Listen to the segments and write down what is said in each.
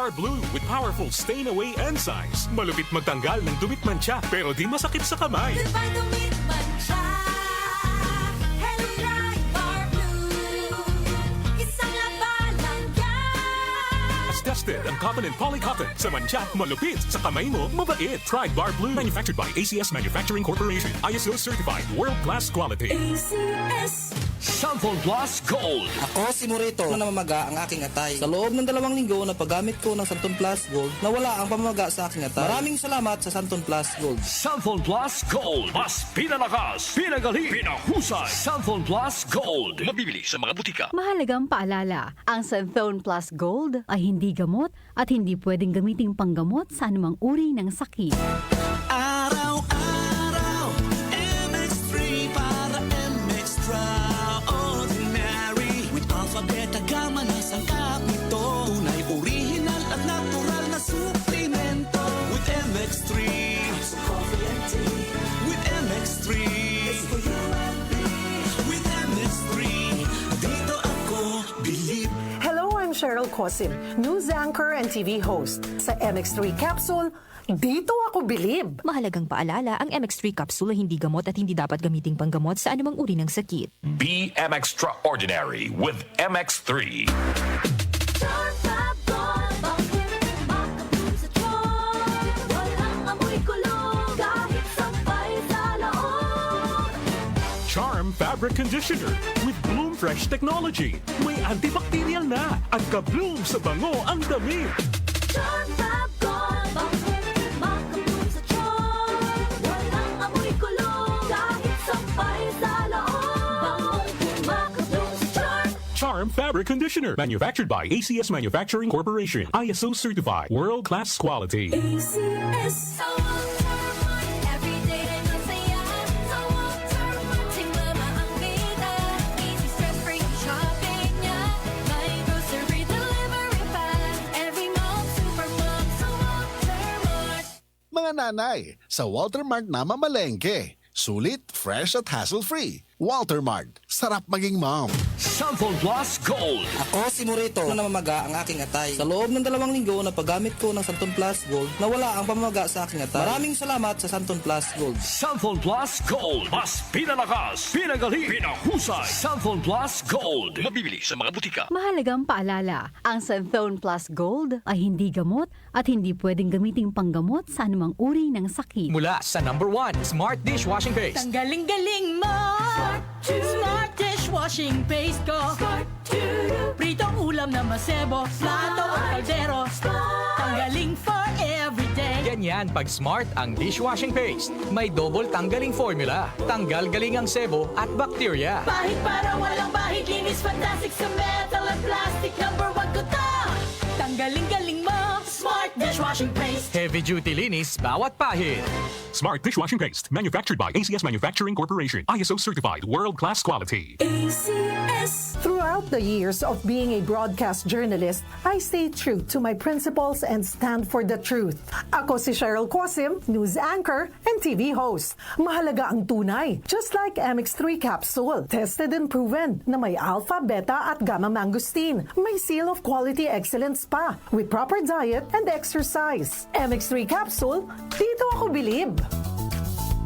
Bar Blue with powerful stain-away enzymes. Malupit magtanggal ng dumit mancha pero di masakit sa kamay. Goodbye, dumit mancha. Hello, Pride Bar Blue. Isang laban lang yan. As tested ang cotton and polycotton sa mancha, malupit sa kamay mo, mabait. Pride Bar Blue, manufactured by ACS Manufacturing Corporation. ISO certified, world-class quality. ACS. Cellphone Plus Gold. Ako si Morito na namamaga ang aking atay. Sa loob ng 2 linggo na paggamit ko ng Santon Plus Gold, nawala ang pamamaga sa aking atay. Maraming salamat sa Santon Plus Gold. Cellphone Plus Gold. Mas pinalakas, pinagaling, pinahusay. Cellphone Plus Gold. Mabibili sa mga butika. Mahalagang paalala, ang Santhone Plus Gold ay hindi gamot at hindi pwedeng gamiting panggamot sa anumang uri ng sakit. Araw-araw, MX3 para extraordinary. With alpha, beta, gamma na sangkap nito. Tunay, original at natural na suplemento. With MX3, with MX3, it's for you and me. With MX3, dito ako believe. Hello, I'm Cheryl Cosim, news anchor and TV host. Sa MX3 Capsule, dito ako bilib. Mahalagang paalala, ang MX3 capsule ay hindi gamot at hindi dapat gamiting panggamot sa anumang uri ng sakit. Be extraordinary with MX3. Charm Fab Gold. Bakit makabloom sa tiyon? Walang amoy kulog kahit sampay sa loob. Charm Fabric Conditioner with Bloom Fresh Technology. May antibacterial na at ka-bloom sa bango ang damit. Charm Fab Gold. Bakit makabloom sa tiyon? Walang amoy kulog kahit sampay sa loob. Makabloom sa Charm. Charm Fabric Conditioner. Manufactured by ACS Manufacturing Corporation. ISO certified, world-class quality. ACS. Sa Walter Mart, everyday rin ang saya. Sa Walter Mart, tingnan ang kita. Easy stress-free ang shopping niya. May grocery delivery pa. Every mall, supermall, sa Walter Mart. Mga nanay, sa Walter Mart na mamalengke. Sulit, fresh at hassle-free. Walter Mart, sarap maging mom. Cellphone Plus Gold. Ako si Morito na namamaga ang aking atay. Sa loob ng 2 linggo na paggamit ko ng Santon Plus Gold, nawala ang pamamaga sa aking atay. Maraming salamat sa Santon Plus Gold. Cellphone Plus Gold. Mas pinalakas, pinagaling, pinahusay. Cellphone Plus Gold. Mabibili sa mga butika. Mahalagang paalala, ang Santhone Plus Gold ay hindi gamot at hindi pwedeng gamiting panggamot sa anumang uri ng sakit. Mula sa #1 Smart Dishwashing Paste. Ang galing-galing mo! Smart dishwashing paste ko. Pritong ulam na masebo, plato o kaldero. Tanggaling for everyday. Ganyan pag Smart ang dishwashing paste. May double tanggaling formula. Tanggal galing ang sebo at bakterya. Bahid para walang bahid, linis fantastic sa metal at plastic. #1 ko to. Tanggaling-galing mo. Smart dishwashing paste. Heavy duty linis bawat pahid. Smart Dishwashing Paste. Manufactured by ACS Manufacturing Corporation. ISO certified, world-class quality. ACS. Throughout the years of being a broadcast journalist, I stayed true to my principles and stand for the truth. Ako si Cheryl Cosim, news anchor and TV host. Mahalaga ang tunay, just like MX3 capsule. Tested and proven na may alpha, beta at gamma mangosteen. May seal of quality excellence pa with proper diet and exercise. MX3 capsule, dito ako bilib.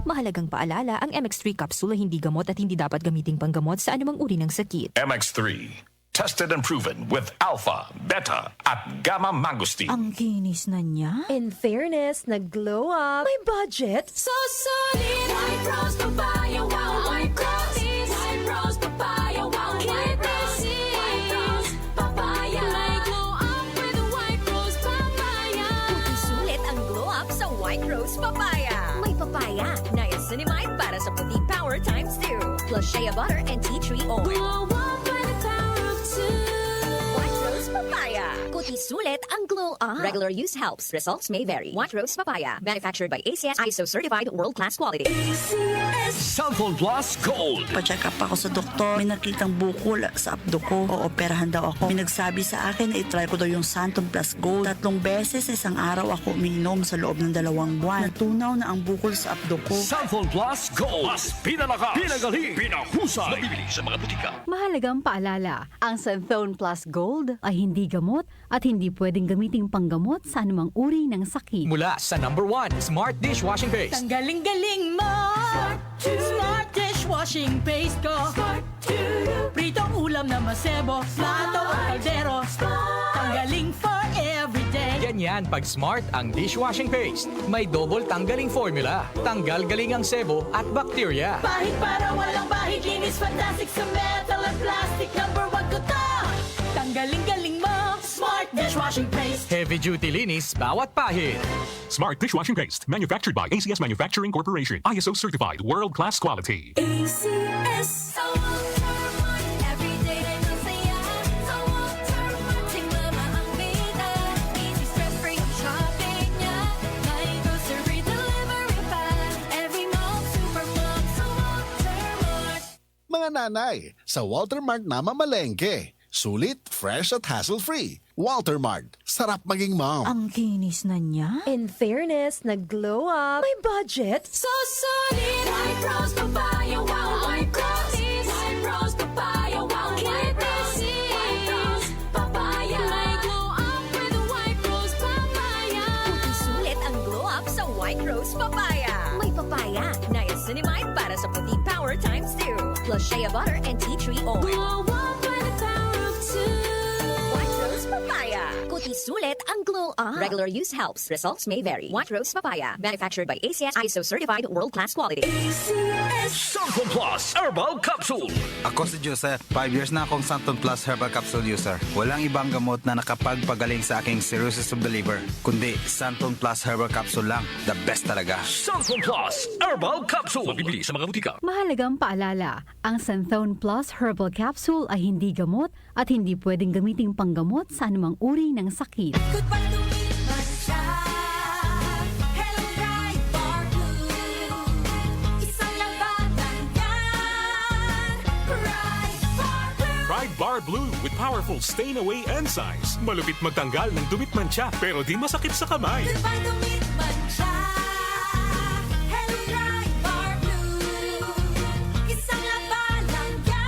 Mahalagang paalala, ang MX3 capsule ay hindi gamot at hindi dapat gamiting panggamot sa anumang uri ng sakit. MX3. Tested and proven with alpha, beta, at gamma mangosteen. Ang kinis na niya. In fairness, nag-glow up. May budget. So solid. White Rose Papaya, wow. White Roses. White Rose Papaya, wow. White Roses. White Rose Papaya. May glow up with White Rose Papaya. Puti sulit ang glow up sa White Rose Papaya. May papaya, niacinamide para sa puti power times 2. Plus shea butter and tea tree oil. Glow up with the power of 2. White Rose Papaya. Puti sulit ang glow up. Regular use helps. Results may vary. White Rose Papaya. Manufactured by ACS ISO certified world-class quality. ACS. Cellphone Plus Gold. Pa-check up ako sa doktor. May nakitang bukol sa abdo ko. Ooperahan daw ako. May nagsabi sa akin na itry ko daw yung Santon Plus Gold. 3 beses sa isang araw ako umiinom sa loob ng 2 buwan. Natunaw na ang bukol sa abdo ko. Cellphone Plus Gold. Mas pinalakas, pinagaling, pinahusay. Mabibili sa mga butika. Mahalagang paalala, ang Santhone Plus Gold ay hindi gamot at hindi pwedeng pwedeng gamiting panggamot sa anumang uri ng sakit. Mula sa number 1, Smart Dishwashing Paste. Ang galing-galing mo! Smart dishwashing paste ko! Pritong ulam na masebo, plato o kaldero. Tanggaling for everyday. Ganyan pag Smart ang dishwashing paste. May double tanggaling formula. Tanggal galing ang sebo at bakterya. Bahid para walang bahid, linis fantastic sa metal at plastic. Number 1 ko to! Tanggaling-galing mo! Smart dishwashing paste. Heavy duty linis bawat pahid. Smart dishwashing paste, manufactured by ACS Manufacturing Corporation. ISO certified, world-class quality. ACS. Sa Walter Mart, everyday ay masaya. Sa Walter Mart, mama ang bida. Easy stress-free ang shopping niya. May grocery delivery pa. Every mall, supermall, sa Walter Mart. Mga nanay, sa Walter Mart na mamalengke. Sulit, fresh at hassle-free. Walter Mart, sarap maging mom. Ang kinis na niya. In fairness, nag-glow up. May budget. So solid, white rose papaya, wow, white rose. White rose papaya, wow, white rose. White rose papaya. May glow up with white rose papaya. Puting sulit ang glow up sa White Rose Papaya. May papaya, niacinamide para sa puti power times 2. Plus shea butter and tea tree oil. Glow up with the power of two. White Rose Papaya. Kuti sulit ang glow up. Regular use helps. Results may vary. White Rose Papaya. Manufactured by ACS ISO certified world-class quality. Santon Plus Herbal Capsule. Ako si Joseph. 5 years na akong Santon Plus Herbal Capsule user. Walang ibang gamot na nakapagpagaling sa aking cirrhosis of the liver, kundi Santon Plus Herbal Capsule lang. The best talaga. Santon Plus Herbal Capsule. Mabibili sa mga butika. Mahalagang paalala, ang Santhone Plus Herbal Capsule ay hindi gamot at hindi pwedeng gamiting panggamot sa anumang uri ng sakit. Goodbye to me, Masha. Hello, bright bar blue. Isang labanan yan. Bright bar blue. Pride Bar Blue with powerful stain-away enzymes. Malupit magtanggal ng dumit mancha pero di masakit sa kamay. Goodbye to me, Masha. Hello, bright bar blue. Isang labanan yan.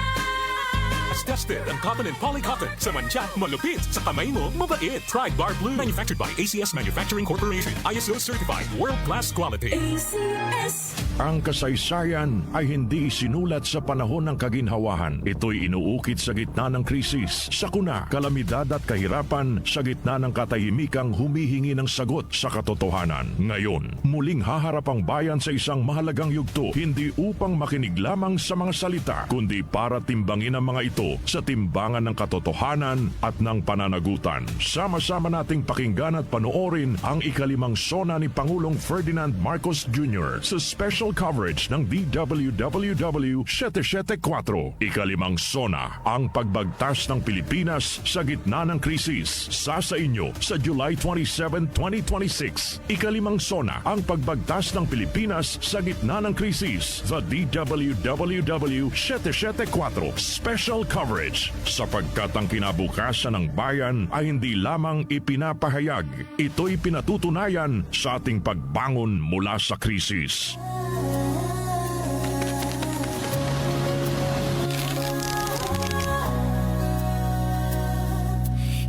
As tested ang cotton and polycotton sa mancha, malupit sa kamay mo, mabait. Pride Bar Blue, manufactured by ACS Manufacturing Corporation. ISO certified, world-class quality. ACS. Ang kasaysayan ay hindi sinulat sa panahon ng kaginhawahan. Ito'y inuukit sa gitna ng krisis, sakuna, kalamidad at kahirapan, sa gitna ng katahimikang humihingi ng sagot sa katotohanan. Ngayon, muling haharap ang bayan sa isang mahalagang yugto, hindi upang makinig lamang sa mga salita, kundi para timbangin ang mga ito sa timbangan ng katotohanan at ng pananagutan. Sama-sama nating pakinggan at panoorin ang ikalimang sona ni Pangulong Ferdinand Marcos Jr. sa special coverage ng DWWW 774. Ikalimang sona, ang pagbagtas ng Pilipinas sa gitna ng krisis. Sa inyo sa July 27, 2026. Ikalimang sona, ang pagbagtas ng Pilipinas sa gitna ng krisis. The DWWW 774 special coverage. Sapagkat ang kinabukasan ng bayan ay hindi lamang ipinapahayag, ito'y pinatutunayan sa ating pagbangon mula sa krisis.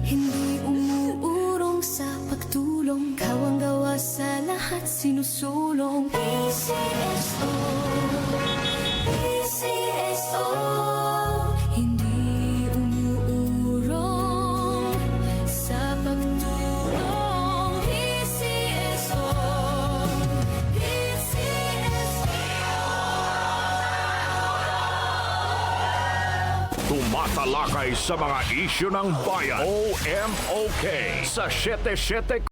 Hindi umuurong sa pagtulong. Kawang gawa sa lahat sinusulong. PCSO, PCSO. Hindi umuurong sa pagtulong. PCSO, Tumatalakay sa mga isyu ng bayan. OMOK sa 77